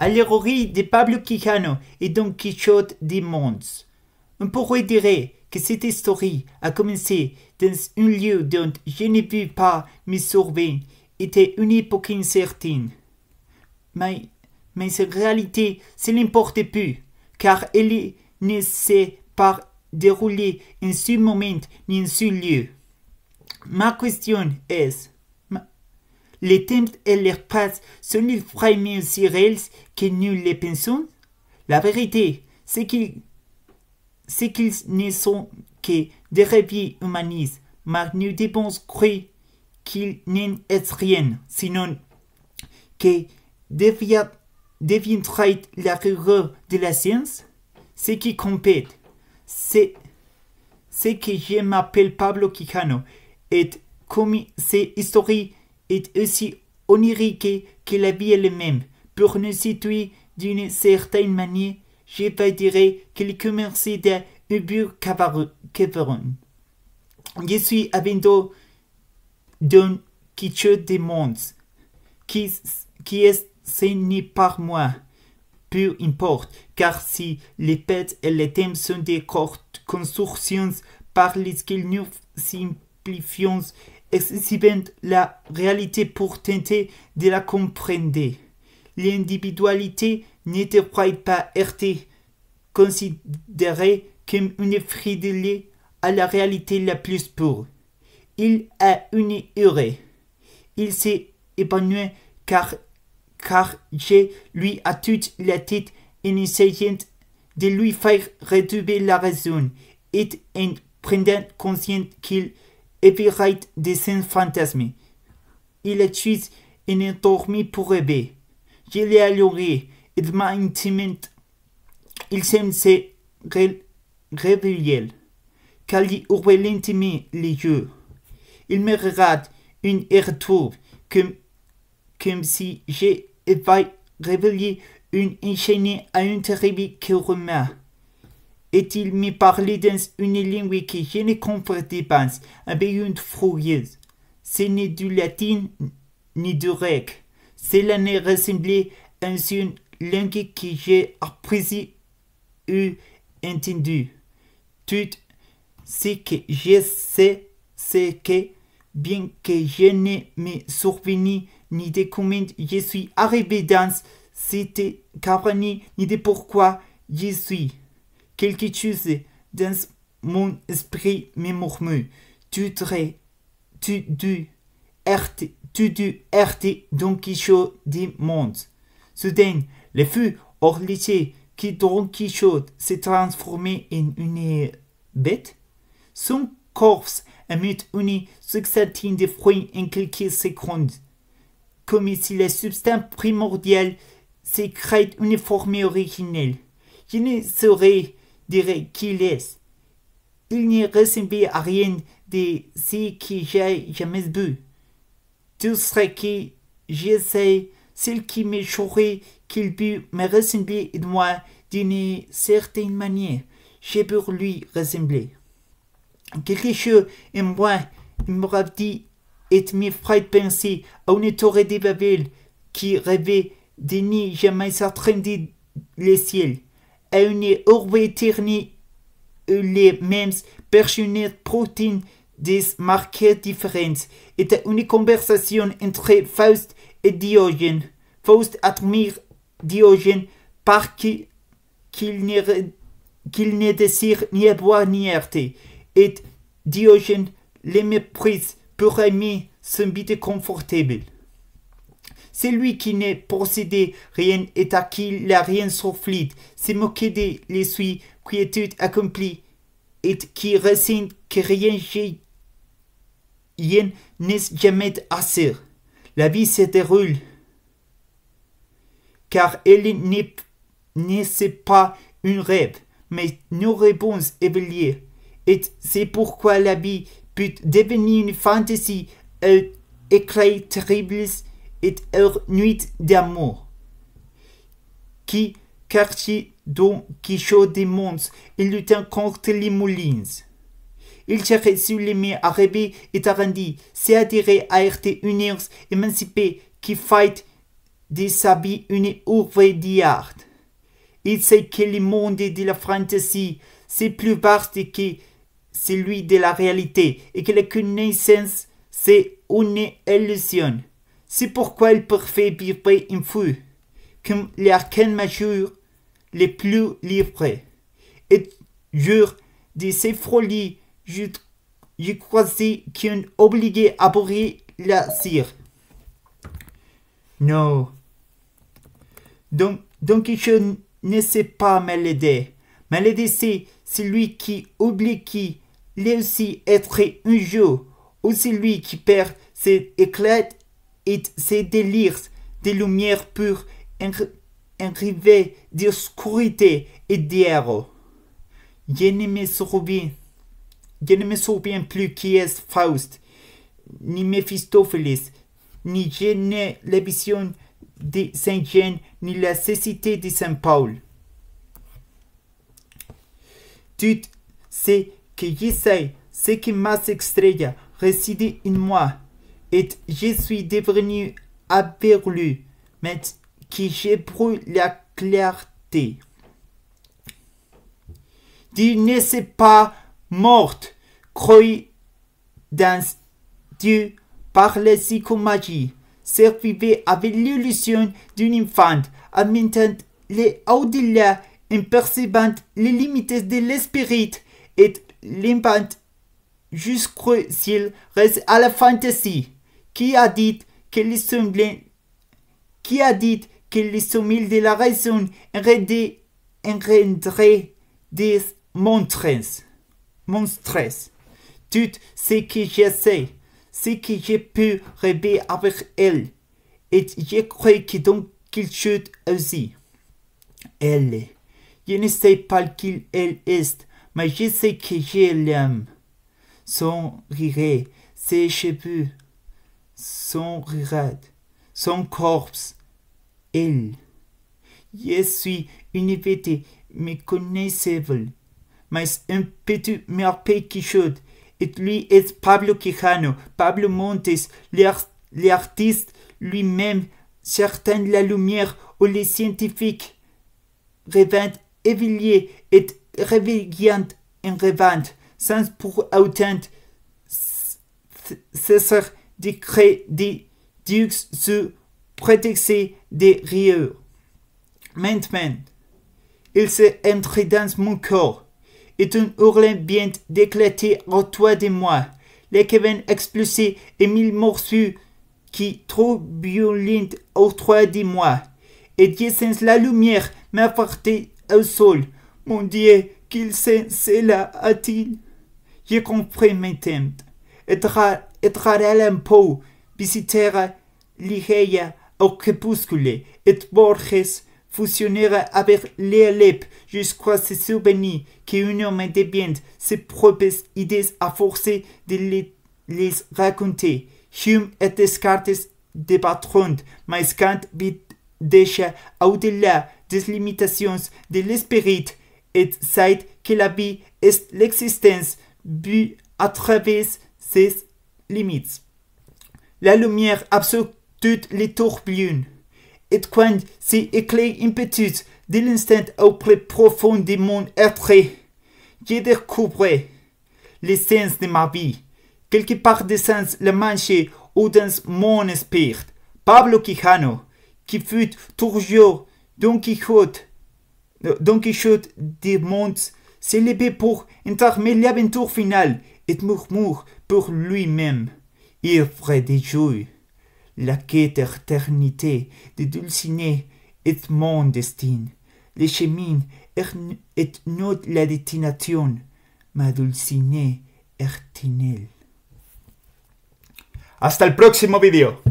Allégorie de Pablo Quijano et Don Quichotte des Mondes. On pourrait dire que cette histoire a commencé dans un lieu dont je ne vis pas me souvenir, était une époque incertaine. Mais en réalité, ça n'importe plus, car elle ne s'est pas déroulée en ce moment ni en ce lieu. Ma question est, les temps et les passes sont-ils vraiment aussi réels que nous les pensons? La vérité, c'est qu'ils ne sont que des rêves humanistes, mais nous devons croire qu'ils n'en est rien, sinon que deviendrait la rigueur de la science. Ce qui compte, c'est que je m'appelle Pablo Quijano, et comme cette histoire est aussi onirique que la vie elle-même. Pour nous situer d'une certaine manière, je vais dire que le commerce de Uber Caveron. Je suis avendo Don Quichotte des Mondes, qui est ce n'est pas moi. Peu importe, car si les pets et les thèmes sont des constructions par lesquelles nous simplifions excessivement la réalité pour tenter de la comprendre. L'individualité ne devrait pas être considérée comme une fidélité à la réalité la plus pure. Il a une heure. Il s'est épanoui car je lui a toute la tête en essayant de lui faire retrouver la raison et en prenant conscience qu'il éveillerait de son fantasme. Il a tué un endormi pour rêver. Je l'ai alluré et maintenant il semble se réveiller, car il ouvre lentement les yeux. Il me regarde une retour comme si j'avais réveillé une enchaînée à un terrible cauchemar. Et il me parlait dans une langue que je ne comprenais pas, avec une fouilleuse. Ce n'est du latin ni du grec. Cela ne ressemblait à une langue que j'ai apprise ou entendue. Tout ce que je sais, c'est que, bien que je ne me souvienne ni de comment je suis arrivé dans cette cabane, ni de pourquoi je suis. Quelque chose dans mon esprit me murmure. Tu dois être Don Quichotte des Mondes. Soudain, le feu horloger qui Don Quichotte s'est transformé en une bête. Son corps émet une succession de fruits en quelques secondes, comme si la substance primordiale se crée une forme originelle. Je ne saurais dire qu'il est. Il ne ressemble à rien de ce que j'ai jamais vu. Tout ce que je sais, c'est qu'il me choquait qu'il peut me ressembler à moi d'une certaine manière. J'ai pour lui ressembler. Quelque chose en moi m'aurait dit et me ferait penser à une tour de Babel qui rêvait de ne jamais atteindre le ciel, à une orbe éternelle où les mêmes personnages protéines des marqueurs différents, et à une conversation entre Faust et Diogène. Faust admire Diogène parce qu'il ne désire ni boire ni heurter, et Diogène le méprise pour aimer son but confortable. Celui qui ne possédait rien et à qui la rien souffle, se moquait de l'essuie quiétude accomplie, et qui ressent que rien n'est jamais assez. La vie se déroule, car elle n'est pas un rêve, mais nos réponses éveillées. Et c'est pourquoi la vie peut devenir une fantaisie, éclats terribles et heure nuit d'amour. Qui quartier Don Quichotte des Mondes et luttant contre les moulins. Il cherchait sur les mains à rêver et à rendre, c'est-à-dire à être une émancipée qui fait de sa vie une œuvre d'art. Il sait que le monde de la fantaisie, c'est plus vaste que celui de la réalité et que la connaissance, c'est une illusion. C'est pourquoi il préfère vivre un fou, comme l'arcane majeur les plus libres. Et jure de ses folies, je croyais qu'on obligé à boire la cire. Non. Donc je ne sais pas m'aider. M'aider, c'est celui qui oublie qu'il est aussi être un jour, ou celui qui perd ses éclats et ses délires de lumière pour arriver d'obscurité et d'erreur. Je ne me souviens plus qui est Faust, ni Mephistopheles, ni je n'ai la vision de Saint-Jean, ni la cécité de Saint-Paul. Tout ce que je sais, c'est que ma estrella réside en moi, et je suis devenu aveugle, mais que j'ai brûlé la clarté. Dieu ne s'est pas mort, croyez dans Dieu par la psychomagie, survivait avec l'illusion d'une enfant, admettant les au-delà, en percevant les limites de l'esprit et l'impant jusqu'au ciel reste à la fantaisie. Qui a dit que le sommeil de la raison rendrait des monstres? Tout ce que je sais, c'est que je peux rêver avec elle, et je crois que donc qu'il chute aussi. Elle, je ne sais pas qui elle est, mais je sais que je l'aime. Son rire, ses cheveux, son regard, son corps, elle. Je suis une bête méconnaissable, mais un petit merveille qui chute. Et lui est Pablo Quijano, Pablo Montes, l'artiste lui-même, certain de la lumière où les scientifiques revendent éveillés et réveillant en revente, sans pour autant cesser de créer des dux sous prétexte des rires. Maintenant, il se entre dans mon corps, et un hurlement vient d'éclater autour de moi. Les cavernes explosées et mille morceaux qui trop violents autour de moi. Et je sens la lumière m'apporter au sol. Mon Dieu, qu'il cela a-t-il? Je comprends maintenant. Être un peu, visiter l'Igeia au crépuscule, et Borges fusionnera avec l'élève jusqu'à se souvenir qu'un homme devient ses propres idées à forcer de les raconter. Hume et Descartes débattront, mais Kant vit déjà au-delà des limitations de l'esprit et sait que la vie est l'existence vue à travers ses limites. La lumière absorbe toutes les tourbillons. Et quand c'est éclair impétueux de l'instant au plus profond de mon être, je découvre l'essence de ma vie, quelque part de sens le manche ou dans mon esprit. Pablo Quijano, qui fut toujours Don Quichotte des mondes, s'est levé pour entamer l'aventure finale et murmure pour lui-même, ivre de joie. La quête d'éternité de Dulcinée est mon destin. Le chemin est not la destination, ma Dulcinée est en él. Hasta el próximo video.